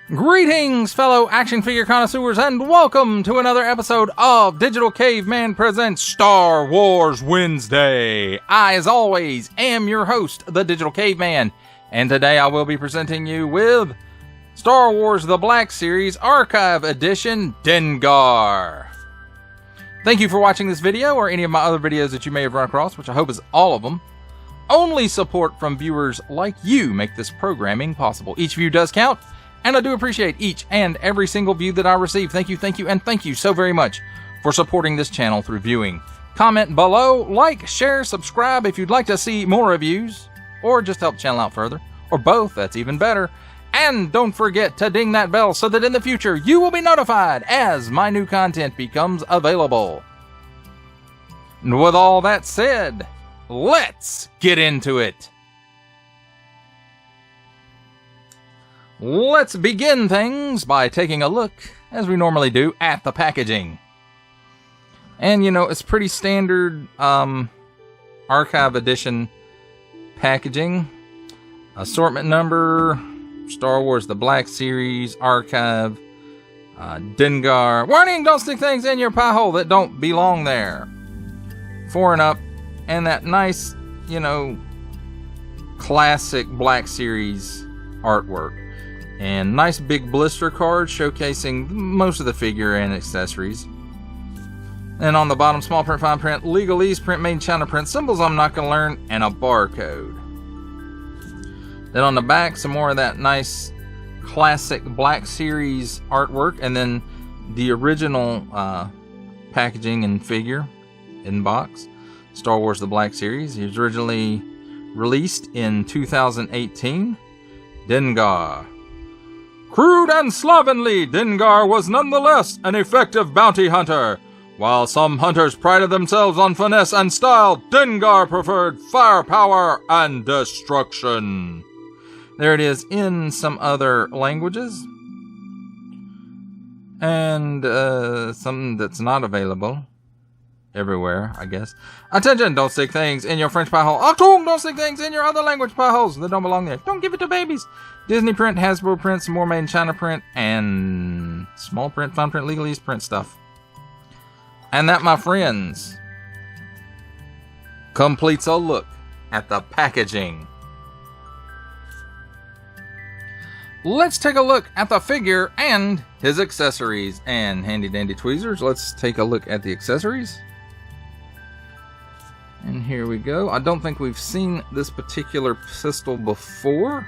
Greetings, fellow action figure connoisseurs, and welcome to another episode of Digital Caveman Presents Star Wars Wednesday. I, as always, am your host, the Digital Caveman, and today I will be presenting you with Star Wars The Black Series Archive Edition Dengar. Thank you for watching this video, or any of my other videos that you may have run across, which I hope is all of them. Only support from viewers like you make this programming possible. Each view does count, and I do appreciate each and every single view that I receive. Thank you, and thank you so very much for supporting this channel through viewing. Comment below, like, share, subscribe if you'd like to see more reviews, or just help the channel out further, or both, that's even better. And don't forget to ding that bell so that in the future you will be notified as my new content becomes available. And with all that said, let's get into it. Let's begin things by taking a look, as we normally do, at the packaging. And, you know, it's pretty standard Archive Edition packaging. Assortment number, Star Wars The Black Series, Archive, Dengar. Warning, don't stick things in your pie hole that don't belong there. 4 and up, and that nice, you know, classic Black Series artwork. And nice big blister card showcasing most of the figure and accessories. And on the bottom, small print, fine print, legalese print, made in China print, symbols I'm not going to learn, and a barcode. Then on the back, some more of that nice classic Black Series artwork, and then the original packaging and figure in box. Star Wars The Black Series. He was originally released in 2018. Dengar. Crude and slovenly, Dengar was nonetheless an effective bounty hunter. While some hunters prided themselves on finesse and style, Dengar preferred firepower and destruction. There it is in some other languages. And something that's not available everywhere, I guess. Attention, don't stick things in your French pie hole. Achtung, don't stick things in your other language pie holes that don't belong there. Don't give it to babies. Disney print, Hasbro print, some more made in China print, and small print, fine print, legalese print stuff. And that, my friends, completes a look at the packaging. Let's take a look at the figure and his accessories. And handy dandy tweezers, let's take a look at the accessories. And here we go. I don't think we've seen this particular pistol before.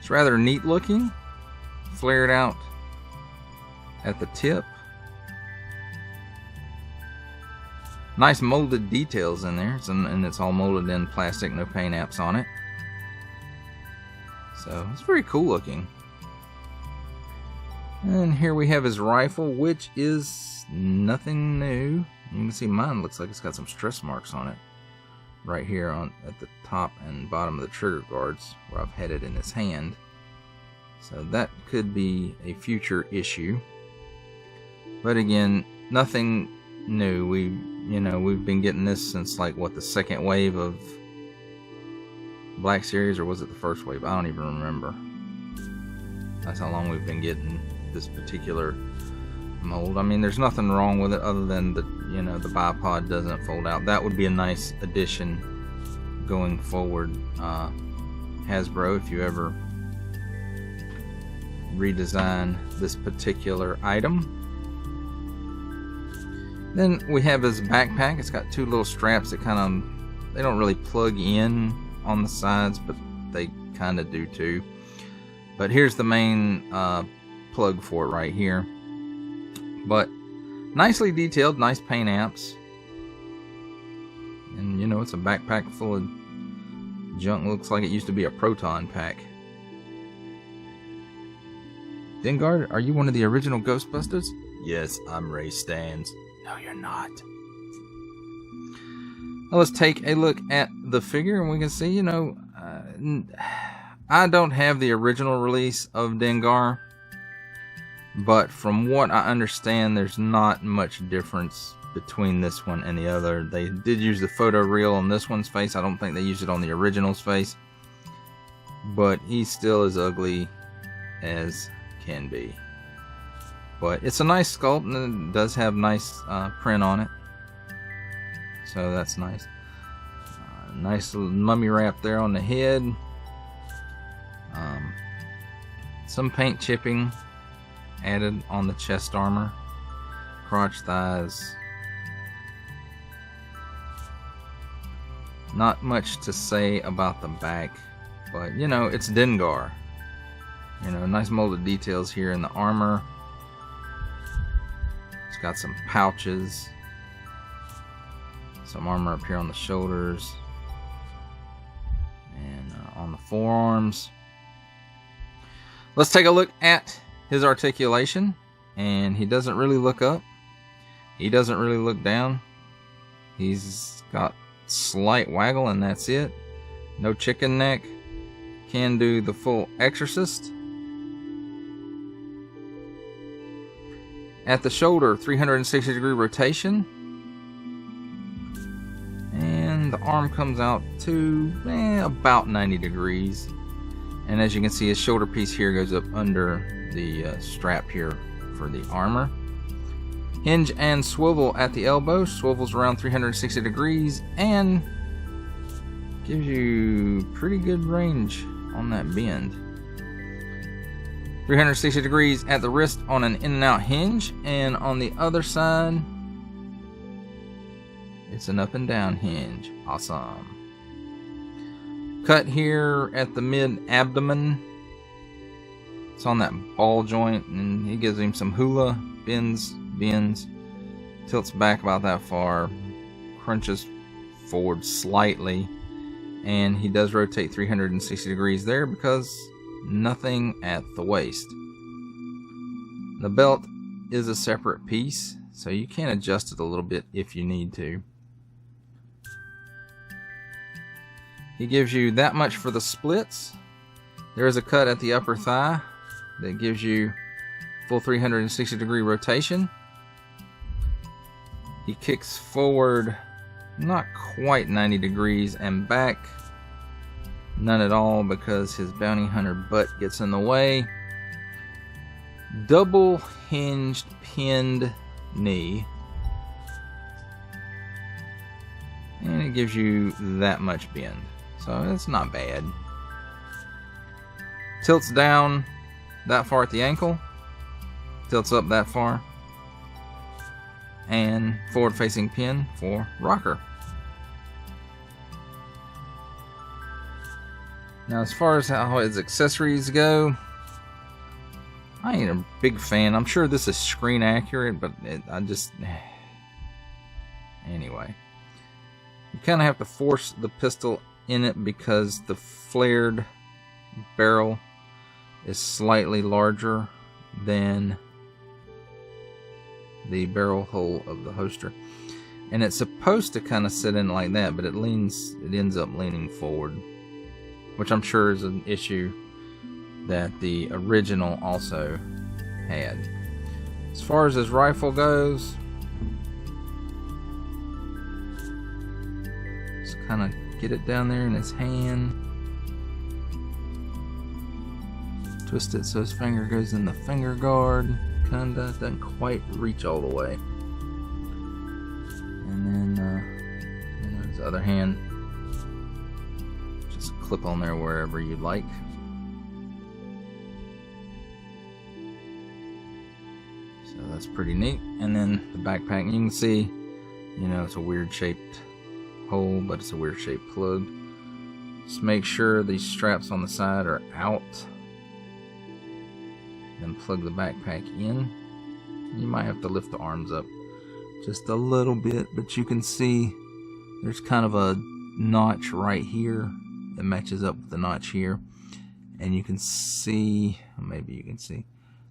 It's rather neat looking. Flared out at the tip. Nice molded details in there. And it's all molded in plastic, no paint apps on it. So it's very cool looking. And here we have his rifle, which is nothing new. You can see mine looks like it's got some stress marks on it. Right here at the top and bottom of the trigger guards, where I've had it in his hand. So that could be a future issue. But again, nothing new. We've been getting this since, like, what, the second wave of Black Series, or was it the first wave? I don't even remember. That's how long we've been getting this particular mold. I mean, there's nothing wrong with it other than the bipod doesn't fold out. That would be a nice addition going forward. Hasbro, if you ever redesign this particular item. Then we have his backpack. It's got 2 little straps that they don't really plug in on the sides, but they kind of do too. But here's the main plug for it right here. But nicely detailed, nice paint apps. And, you know, it's a backpack full of junk. Looks like it used to be a proton pack. Dengar, are you one of the original Ghostbusters? Yes, I'm Ray Stantz. No, you're not. Now let's take a look at the figure, and we can see, you know, I don't have the original release of Dengar. But from what I understand, there's not much difference between this one and the other. They did use the photoreal on this one's face. I don't think they used it on the original's face. But he's still as ugly as can be. But it's a nice sculpt, and it does have nice print on it. So that's nice. Nice little mummy wrap there on the head. Some paint chipping added on the chest armor, crotch, thighs. Not much to say about the back, but you know, it's Dengar. You know, nice molded details here in the armor. It's got some pouches, some armor up here on the shoulders and on the forearms. Let's take a look at his articulation. And he doesn't really look up. He doesn't really look down. He's got slight waggle, and that's it. No chicken neck. Can do the full exorcist. At the shoulder, 360 degree rotation. And the arm comes out to about 90 degrees. And as you can see, his shoulder piece here goes up under the strap here for the armor. Hinge and swivel at the elbow. Swivels around 360 degrees and gives you pretty good range on that bend. 360 degrees at the wrist on an in and out hinge, and on the other side it's an up and down hinge. Awesome. Cut here at the mid abdomen. It's on that ball joint, and he gives him some hula, bends, tilts back about that far, crunches forward slightly, and he does rotate 360 degrees there because nothing at the waist. The belt is a separate piece, so you can adjust it a little bit if you need to. He gives you that much for the splits. There is a cut at the upper thigh that gives you full 360 degree rotation. He kicks forward not quite 90 degrees and back none at all because his bounty hunter butt gets in the way. Double hinged pinned knee, and it gives you that much bend, so it's not bad. Tilts down that far at the ankle, tilts up that far, and forward facing pin for rocker. Now, as far as how his accessories go, I ain't a big fan. I'm sure this is screen accurate, but anyway. You kind of have to force the pistol in it because the flared barrel is slightly larger than the barrel hole of the holster. And it's supposed to kind of sit in like that, but it ends up leaning forward, which I'm sure is an issue that the original also had. As far as his rifle goes, just kind of get it down there in his hand, twist it so his finger goes in the finger guard, kinda doesn't quite reach all the way, and then his other hand, just clip on there wherever you'd like. So that's pretty neat. And then the backpack, you can see, it's a weird shaped hole, but it's a weird shaped plug. Just make sure these straps on the side are out. Then plug the backpack in. You might have to lift the arms up just a little bit, but you can see there's kind of a notch right here that matches up with the notch here, and you can see, maybe you can see,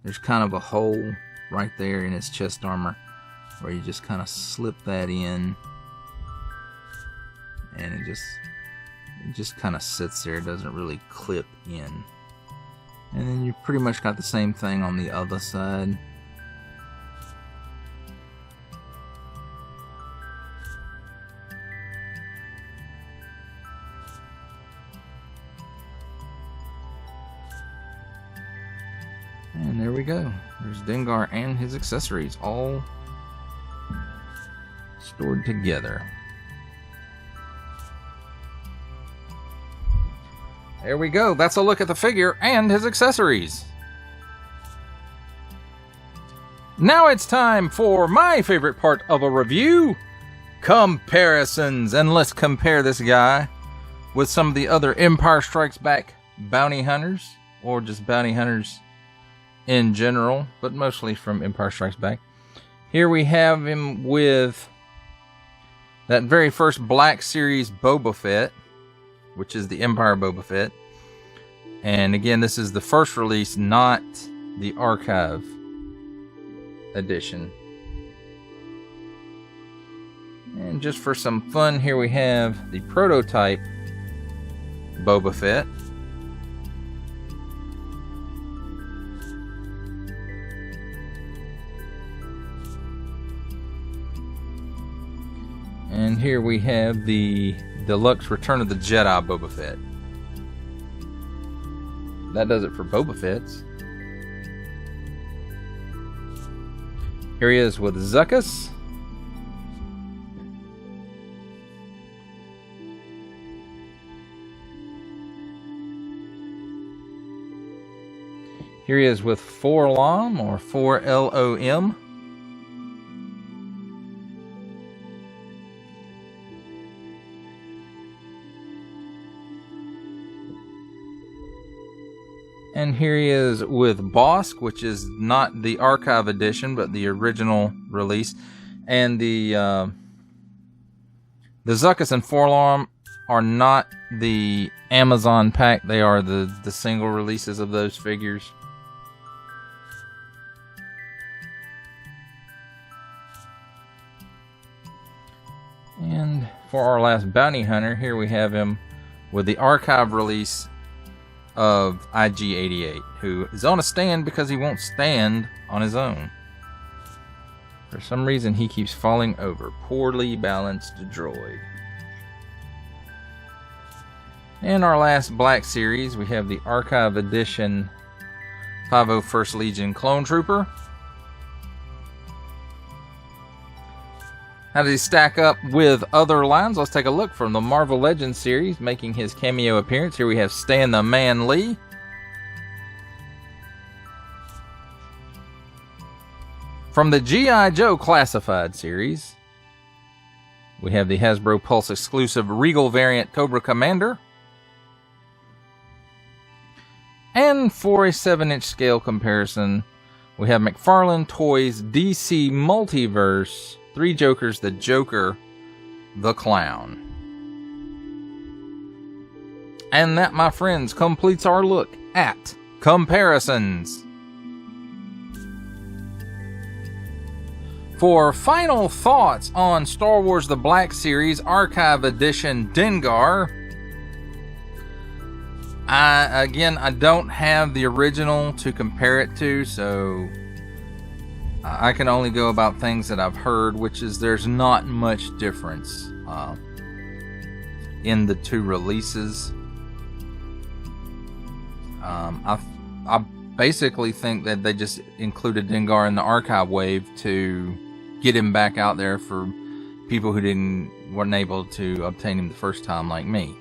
there's kind of a hole right there in his chest armor where you just kind of slip that in, and it just kind of sits there. It doesn't really clip in. And then you pretty much got the same thing on the other side. And there we go. There's Dengar and his accessories all stored together. There we go. That's a look at the figure and his accessories. Now it's time for my favorite part of a review, comparisons. And let's compare this guy with some of the other Empire Strikes Back bounty hunters, or just bounty hunters in general, but mostly from Empire Strikes Back. Here we have him with that very first Black Series Boba Fett, which is the Empire Boba Fett. And again, this is the first release, not the archive edition. And just for some fun, here we have the prototype Boba Fett. And here we have the Deluxe Return of the Jedi Boba Fett. That does it for Boba Fett's. Here he is with Zuckuss. Here he is with Forlom, or 4LOM. And here he is with Bosk, which is not the archive edition, but the original release. And the Zuckuss and Forlom are not the Amazon pack. They are the single releases of those figures. And for our last bounty hunter, here we have him with the archive release of IG-88, who is on a stand because he won't stand on his own. For some reason, he keeps falling over. Poorly balanced droid. In our last Black Series, we have the Archive Edition 501st Legion Clone Trooper. How does he stack up with other lines? Let's take a look. From the Marvel Legends series, making his cameo appearance. Here we have Stan the Man Lee. From the G.I. Joe Classified series, we have the Hasbro Pulse exclusive Regal variant Cobra Commander. And for a 7-inch scale comparison, we have McFarlane Toys DC Multiverse 3 Jokers, the Joker, the Clown. And that, my friends, completes our look at comparisons. For final thoughts on Star Wars The Black Series Archive Edition Dengar, I don't have the original to compare it to, so I can only go about things that I've heard, which is there's not much difference in the two releases. I basically think that they just included Dengar in the archive wave to get him back out there for people who weren't able to obtain him the first time, like me.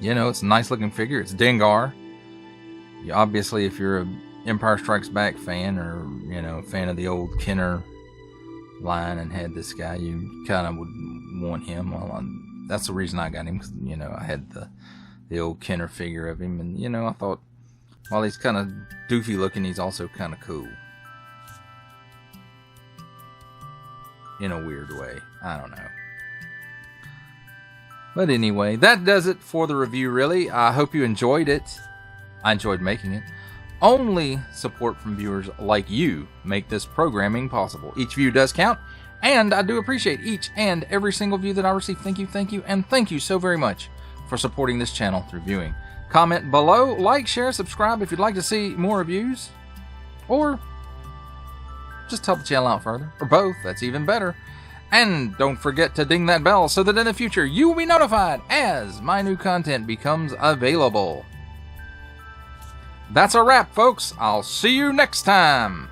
It's a nice looking figure. It's Dengar. Obviously, if you're a Empire Strikes Back fan, or fan of the old Kenner line and had this guy, you kind of would want him. Well, that's the reason I got him, because I had the old Kenner figure of him, and I thought, while he's kind of doofy looking, he's also kind of cool in a weird way. I don't know. But anyway, that does it for the review, really. I hope you enjoyed it. I enjoyed making it. Only support from viewers like you make this programming possible. Each view does count, and I do appreciate each and every single view that I receive. Thank you, and thank you so very much for supporting this channel through viewing. Comment below, like, share, subscribe if you'd like to see more reviews, or just help the channel out further, or both. That's even better. And don't forget to ding that bell so that in the future you will be notified as my new content becomes available. That's a wrap, folks. I'll see you next time.